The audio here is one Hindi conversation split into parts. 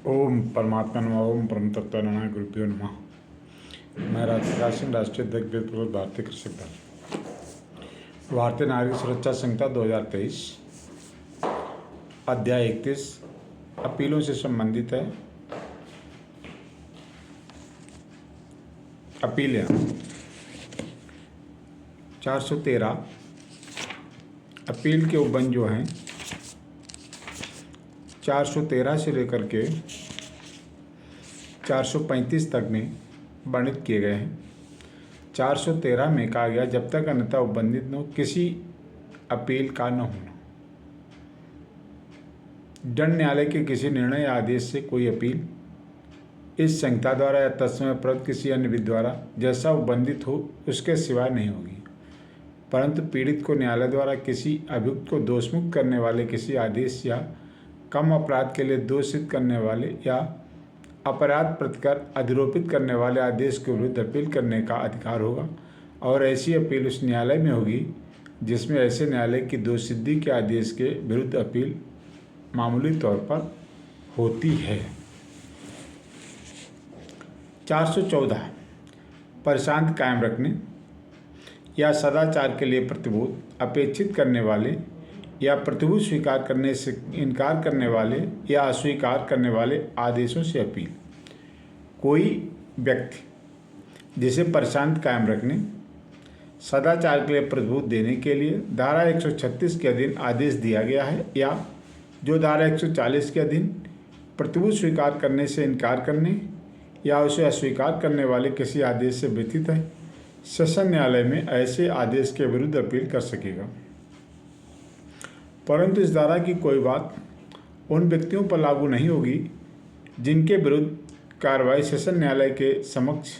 ओम परमात्मा नमः। ओम परम तत्व नमः। गुरुभ्यो नमः। मैं राजप्रकाश सिंह, राष्ट्रीय अध्यक्ष वेद भारतीय कृषक दल। भारतीय नागरिक सुरक्षा संहिता 2023 अध्याय 31 अपीलों से संबंधित है। अपीलें 413 अपील के उपबंध जो हैं 413 से लेकर के 435 तक में वर्णित किए गए हैं। 413 में कहा गया, जब तक अन्यथा उपबंधित न हो किसी अपील का न होना। दंड न्यायालय के किसी निर्णय या आदेश से कोई अपील इस संहिता द्वारा या तत्समय प्रदत्त किसी अन्य विधि द्वारा जैसा उपबंधित हो उसके सिवाय नहीं होगी, परंतु पीड़ित को न्यायालय द्वारा किसी अभियुक्त को दोषमुक्त करने वाले किसी आदेश या कम अपराध के लिए दोष सिद्ध करने वाले या अपराध प्रतिकर अधिरोपित करने वाले आदेश के विरुद्ध अपील करने का अधिकार होगा, और ऐसी अपील उस न्यायालय में होगी जिसमें ऐसे न्यायालय की दोष सिद्धि के आदेश के विरुद्ध अपील मामूली तौर पर होती है। 414 परिशांत कायम रखने या सदाचार के लिए प्रतिबोध अपेक्षित करने वाले या प्रतिबोध स्वीकार करने से इनकार करने वाले या अस्वीकार करने वाले आदेशों से अपील। कोई व्यक्ति जिसे परिशांत कायम रखने, सदाचार के लिए प्रतिबोध देने के लिए धारा 136 के अधीन आदेश दिया गया है या जो धारा 140 के अधीन प्रतिबोध स्वीकार करने से इनकार करने या उसे अस्वीकार करने वाले किसी आदेश से व्यतीत है, सेशन न्यायालय में ऐसे आदेश के विरुद्ध अपील कर सकेगा। परंतु इस धारा की कोई बात उन व्यक्तियों पर लागू नहीं होगी जिनके विरुद्ध कार्रवाई सेशन न्यायालय के समक्ष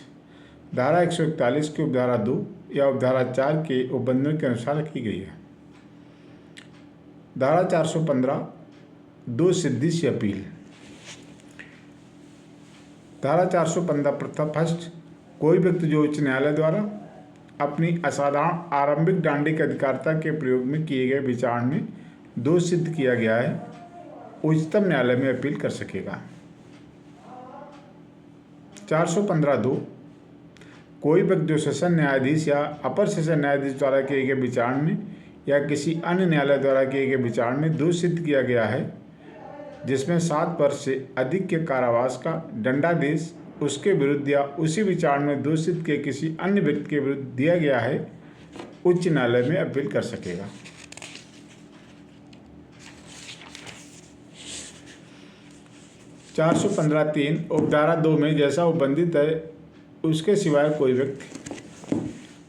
धारा 141 की उपधारा 2 या उपधारा 4 के उपबंधों के अनुसार की गई है। धारा 415 दो सिद्धि से अपील। धारा 415 प्रथम फर्स्ट, कोई व्यक्ति जो उच्च न्यायालय द्वारा अपनी असाधारण आरंभिक दांडिक अधिकारिता के प्रयोग में किए गए विचार में दोष सिद्ध किया गया है, उच्चतम न्यायालय में अपील कर सकेगा। 415(2), कोई व्यक्ति जो सेशन न्यायाधीश या अपर सेशन न्यायाधीश द्वारा किए गए विचार में या किसी अन्य न्यायालय द्वारा किए गए विचार में दोष सिद्ध किया गया है जिसमें 7 वर्ष से अधिक के कारावास का दंडादेश उसके विरुद्ध या उसी विचार में दोष सिद्ध के किसी अन्य व्यक्ति के विरुद्ध दिया गया है, उच्च न्यायालय में अपील कर सकेगा। 415(3) उपधारा 2 में जैसा उपबंधित है उसके सिवाय कोई व्यक्ति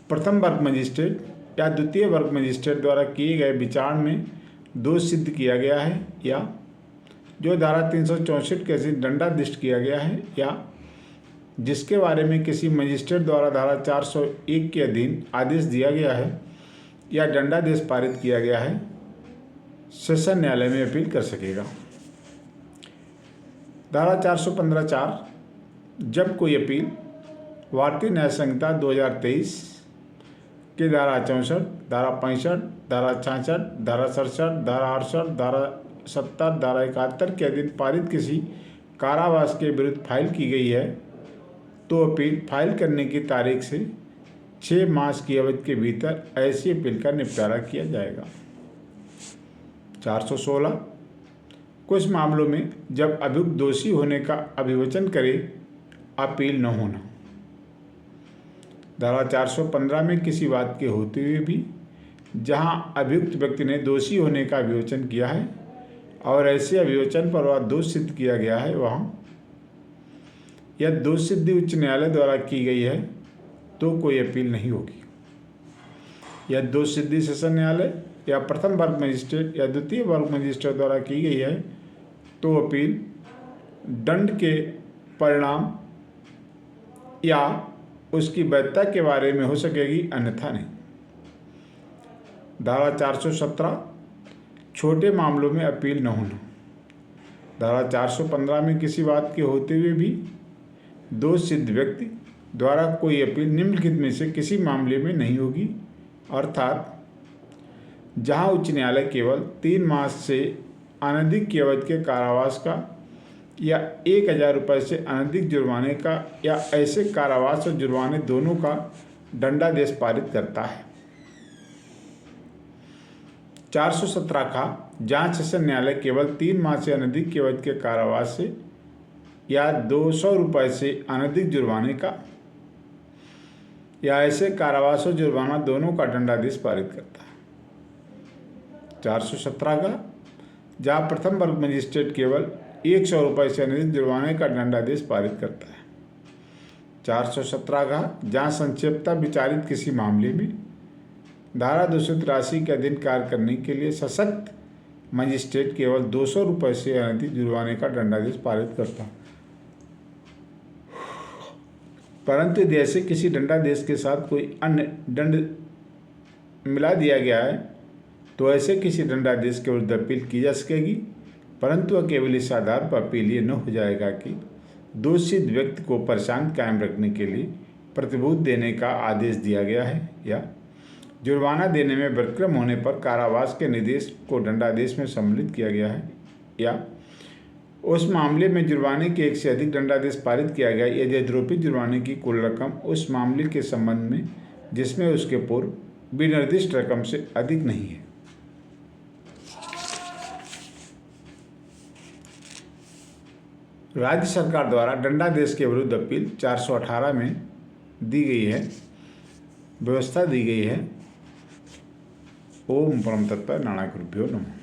प्रथम वर्ग मजिस्ट्रेट या द्वितीय वर्ग मजिस्ट्रेट द्वारा किए गए विचार में दोष सिद्ध किया गया है या जो धारा 364 के अधीन दंडादिष्ट किया गया है या जिसके बारे में किसी मजिस्ट्रेट द्वारा धारा 401 के अधीन आदेश दिया गया है या दंडादेश पारित किया गया है, सेशन न्यायालय में अपील कर सकेगा। धारा 415(4), जब कोई अपील भारतीय न्याय संहिता 2023 के धारा 64, धारा 65, धारा 66, धारा 67, धारा 68, धारा 70, धारा 71 के अधीन पारित किसी कारावास के विरुद्ध फाइल की गई है तो अपील फाइल करने की तारीख से 6 मास की अवधि के भीतर ऐसी अपील का निपटारा किया जाएगा। 416, कुछ मामलों में जब अभियुक्त दोषी होने का अभिवचन करे अपील न होना। धारा 415 में किसी बात के होते हुए भी जहां अभियुक्त व्यक्ति ने दोषी होने का अभिवचन किया है और ऐसे अभिवचन पर वह दोष सिद्ध किया गया है, वहाँ यह दोष सिद्धि उच्च न्यायालय द्वारा की गई है तो कोई अपील नहीं होगी। यह दोष सिद्धि सेशन न्यायालय या प्रथम वर्ग मजिस्ट्रेट या द्वितीय वर्ग मजिस्ट्रेट द्वारा की गई है तो अपील दंड के परिणाम या उसकी वैधता के बारे में हो सकेगी, अन्यथा नहीं। धारा 417 छोटे मामलों में अपील न होना। धारा 415 में किसी बात के होते हुए भी दोष सिद्ध व्यक्ति द्वारा कोई अपील निम्नलिखित में से किसी मामले में नहीं होगी, अर्थात जहां उच्च न्यायालय केवल 3 मास से अनधिक की अवधि के कारावास का या 1,000 रुपये से अनधिक जुर्माने का या ऐसे कारावास और जुर्माने दोनों का दंडादेश पारित करता है। 417 का जांच सेशन न्यायालय केवल 3 माह से अनधिक की अवधि के कारावास से या 200 रुपये से अनधिक जुर्माने का या ऐसे कारावास और जुर्माना दोनों का दंडादेश पारित करता है। 417 का जहाँ प्रथम वर्ग मजिस्ट्रेट केवल 100 रुपये से अनधिक जुर्माने का दंडादेश पारित करता है। 417 का जहाँ संक्षेपता विचारित किसी मामले में धारा 283 के अधीन कार्य करने के लिए सशक्त मजिस्ट्रेट केवल 200 रुपये से अनधिक जुर्माने का दंडादेश पारित करता है। परंतु यदि ऐसे किसी दंडादेश के साथ कोई अन्य दंड मिला दिया गया है तो ऐसे किसी दंडादेश के विरुद्ध अपील की जा सकेगी, परंतु वह केवल इस आधार पर अपील ये न हो जाएगा कि दोषित व्यक्ति को परेशान कायम रखने के लिए प्रतिभूत देने का आदेश दिया गया है या जुर्माना देने में व्यतिक्रम होने पर कारावास के निर्देश को दंडादेश में सम्मिलित किया गया है या उस मामले में जुर्माने के एक से अधिक दंडादेश पारित किया गया यदि आरोपित जुर्माने की कुल रकम उस मामले के संबंध में जिसमें उसके पूर्व विनिर्दिष्ट रकम से अधिक नहीं है। राज्य सरकार द्वारा दंडादेश के विरुद्ध अपील 418 में दी गई है, व्यवस्था दी गई है। ओम परम तत्पर नारायण गुरुभ्यो नमः।